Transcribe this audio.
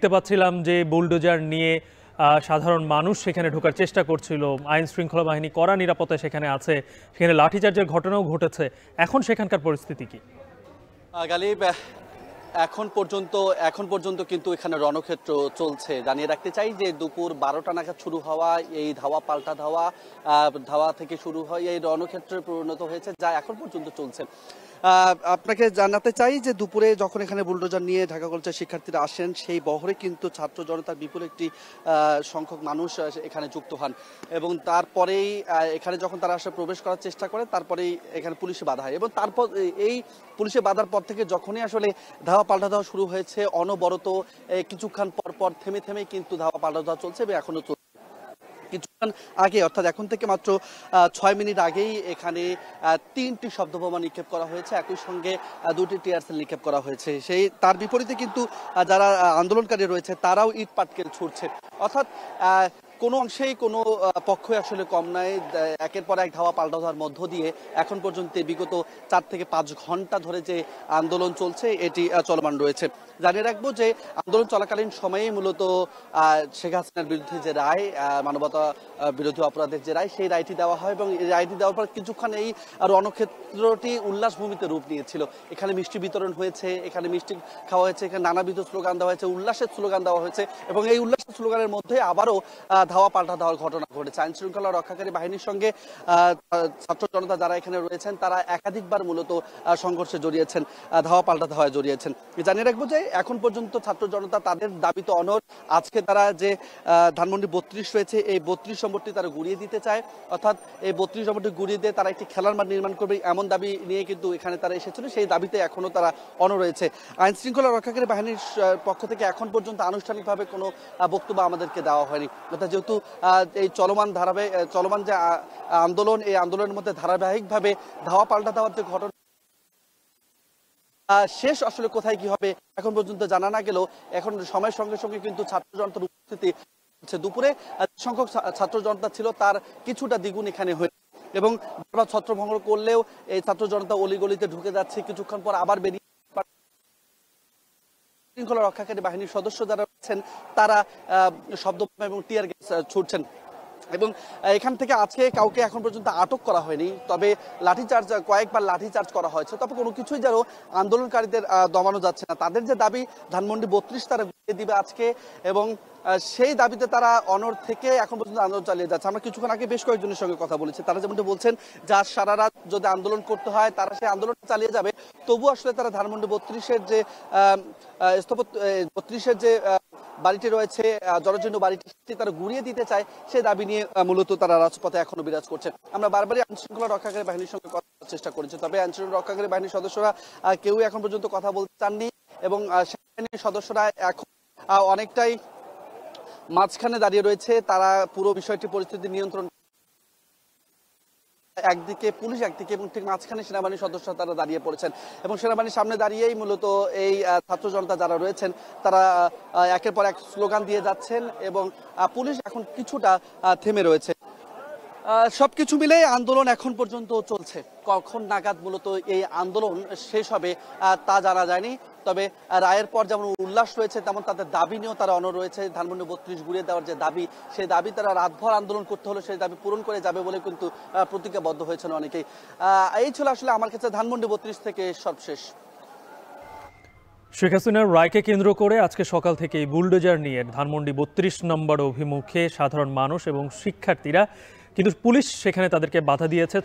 দেখতে পাচ্ছিলাম যে বুলডোজার নিয়ে সাধারণ মানুষ সেখানে ঢোকার চেষ্টা করছিল। আইন শৃঙ্খলা বাহিনী কড়া নিরাপত্তায় সেখানে আছে, সেখানে লাঠিচার্জের ঘটনাও ঘটেছে। এখন সেখানকার পরিস্থিতি কি? গালিব, এখন পর্যন্ত কিন্তু এখানে রণক্ষেত্র চলছে। জানিয়ে রাখতে চাই যে দুপুর 12টা নাগাদ শুরু হওয়া এই ধাওয়া পাল্টা ধাওয়া থেকে শুরু হয় এই রণক্ষেত্রে পরিণত হয়েছে, যা এখন পর্যন্ত চলছে। আপনাকে জানাতে চাই যে দুপুরে যখন এখানে বুলডোজার নিয়ে ঢাকা কলেজের শিক্ষার্থীরা আসেন, সেই বহরে কিন্তু ছাত্র জনতার বিপুল একটি সংখ্যক মানুষ এখানে যুক্ত হন এবং তারপরেই এখানে যখন তারা আসলে প্রবেশ করার চেষ্টা করে, তারপরেই এখানে পুলিশে বাধা হয় এবং তারপর এই পুলিশে বাধার পর থেকে যখনই আসলে ধাওয়া পাল্টা ধাওয়া শুরু হয়েছে, অনবরত কিছুক্ষণ পর থেমে কিন্তু ধাওয়া পাল্টা ধাওয়া চলছে এবং এখনো চলছে। কিছুক্ষণ আগে, অর্থাৎ এখন থেকে মাত্র 6 মিনিট আগেই এখানে 3টি শব্দবোমা নিক্ষেপ করা হয়েছে, একই সঙ্গে 2টি টিয়ারশেল নিক্ষেপ করা হয়েছে। তার বিপরীতে কিন্তু যারা আন্দোলনকারী রয়েছে তারাও ইট পাটকেল ছুটছে। অর্থাৎ কোনো অংশেই কোনো পক্ষই আসলে কম নাই। একের পর এক ধাওয়া পাল্টা ধাওয়ার মধ্য দিয়ে এখন পর্যন্ত বিগত 4 থেকে 5 ঘন্টা ধরে যে আন্দোলন চলছে এটি চলমান রয়েছে। জানিয়ে রাখবো যে আন্দোলন চলাকালীন সময়েই মূলত শেখ হাসিনার বিরুদ্ধে যে রায়, মানবতা বিরোধী অপরাধের যে রায়, সেই রায়টি দেওয়া হয় এবং এই রায়টি দেওয়ার পর কিছুক্ষণ এই রণক্ষেত্রটি উল্লাসভূমিতে রূপ নিয়েছিল। এখানে মিষ্টি বিতরণ হয়েছে, এখানে মিষ্টি খাওয়া হয়েছে, এখানে নানাবিধ স্লোগান দেওয়া হয়েছে, উল্লাসের স্লোগান দেওয়া হয়েছে এবং এই উল্লাসের স্লোগানের মধ্যে আবারও ধাওয়া পাল্টা ধাওয়ার ঘটনা ঘটেছে। আইন শৃঙ্খলা রক্ষাকারী বাহিনীর সঙ্গে ছাত্র জনতা যারা এখানে রয়েছেন তারা একাধিকবার মূলত সংঘর্ষে জড়িয়েছেন, ধাওয়া পাল্টা ধাওয়ায় জড়িয়েছেন। জানিয়ে রাখবো যে এখন পর্যন্ত ছাত্র জনতা তাদের দাবিতে অনড়। আজকে তারা যে ধানমন্ডি 32 রয়েছে, এই 32 নম্বরটি তারা গুড়িয়ে দিতে চায়, অর্থাৎ এই 32 নম্বরটি গুড়িয়ে দিয়ে তারা একটি খেলার মাঠ নির্মাণ করবে, এমন দাবি নিয়ে কিন্তু এখানে তারা এসেছিল। সেই দাবিতে এখনো তারা অনড় রয়েছে। আইন শৃঙ্খলা রক্ষাকারী বাহিনীর পক্ষ থেকে এখন পর্যন্ত আনুষ্ঠানিকভাবে কোনো বক্তব্য আমাদেরকে দেওয়া হয়নি। অর্থাৎ যেহেতু এই চলমান যে আন্দোলন, এই আন্দোলনের মধ্যে ধারাবাহিকভাবে ধাওয়া পাল্টা দেওয়ার যে ঘটনা শেষ আসলে কোথায় কি হবে এখন পর্যন্ত জানা না গেলেও এখন সময়ের সঙ্গে সঙ্গে কিন্তু ছাত্র জনতার উপস্থিতি দুপুরে সংখ্যক ছাত্র জনতা ছিল তার কিছুটা দ্বিগুণ এখানে হয়েছে এবং ছত্রভঙ্গ করলেও এই ছাত্র জনতা অলিগলিতে ঢুকে যাচ্ছে, কিছুক্ষণ পর আবার বেরিয়ে শৃঙ্খলা রক্ষাকারী বাহিনীর সদস্য যারা রয়েছেন তারা শব্দবোমা এবং টিয়ার গ্যাস ছুটছেন এবং এখান থেকে আজকে কাউকে এখন পর্যন্ত আটক করা হয়নি, তবে কয়েকবার লাঠিচার্জ করা হয়েছে। তবে কোনো কিছুই যেন আন্দোলনকারীদের দমানো যাচ্ছে না। তাদের যে দাবি ধানমন্ডি 32 তারা গুড়িয়ে দিবে আজকে এবং সেই দাবিতে তারা অনড় থেকে এখন পর্যন্ত আন্দোলন চালিয়ে যাচ্ছে। আমরা কিছুক্ষণ আগে বেশ কয়েকজনের সঙ্গে কথা বলেছি, তারা যেমনটি বলছেন যে আজ সারা রাত যদি আন্দোলন করতে হয় তারা সেই আন্দোলন চালিয়ে যাবে। তবু আসলে তারা ধানমন্ডি 32-এর যে বাড়িটি রয়েছে, জরাজীর্ণ বাড়িটি, তারা গুড়িয়ে দিতে চায়, সেই দাবি নিয়ে মূলত তারা রাজপথে এখনো বিরাজ করছে। আমরা বারবারই আইন শৃঙ্খলা রক্ষাকারী বাহিনীর সঙ্গে কথা বলার চেষ্টা করেছি, তবে আইন শৃঙ্খলা রক্ষাকারী বাহিনীর সদস্যরা কেউ এখন পর্যন্ত কথা বলতে চাননি এবং সেনাবাহিনীর সদস্যরা এখন অনেকটাই মাঝখানে দাঁড়িয়ে রয়েছে। তারা পুরো বিষয়টি পরিস্থিতি নিয়ন্ত্রণ, একদিকে পুলিশ একদিকে এবং ঠিক মাঝখানে সেনাবাহিনীর সদস্যরা তারা দাঁড়িয়ে পড়েছেন এবং সেনাবাহিনীর সামনে দাঁড়িয়েই মূলত এই ছাত্র জনতা যারা রয়েছেন তারা একের পর এক স্লোগান দিয়ে যাচ্ছেন এবং পুলিশ এখন কিছুটা থেমে রয়েছে। সবকিছু মিলে আন্দোলন এখন পর্যন্ত চলছে। কখন নাগাদ মূলত এই আন্দোলন শেষ হবে তা জানা যায়নি, তবে রায়ের পর যেমন উল্লাস রয়েছে তেমন তাদের দাবি নিয়েও তারা অনড় রয়েছে। ধানমন্ডি 32 গুড়িয়ে দেওয়ার যে দাবি, সেই দাবি তারা রাতভর আন্দোলন করতে হলে সেই দাবি পূরণ করে যাবে বলে কিন্তু প্রতিজ্ঞাবদ্ধ হয়েছেন অনেকেই। এই ছিল আসলে আমার কাছে ধানমন্ডি 32 থেকে সর্বশেষ। শেখ হাসিনার রায়কে কেন্দ্র করে আজকে সকাল থেকেই বুলডোজার নিয়ে ধানমন্ডি 32 নম্বর অভিমুখে সাধারণ মানুষ এবং শিক্ষার্থীরা, কিন্তু পুলিশ সেখানে তাদেরকে বাধা দিয়েছে।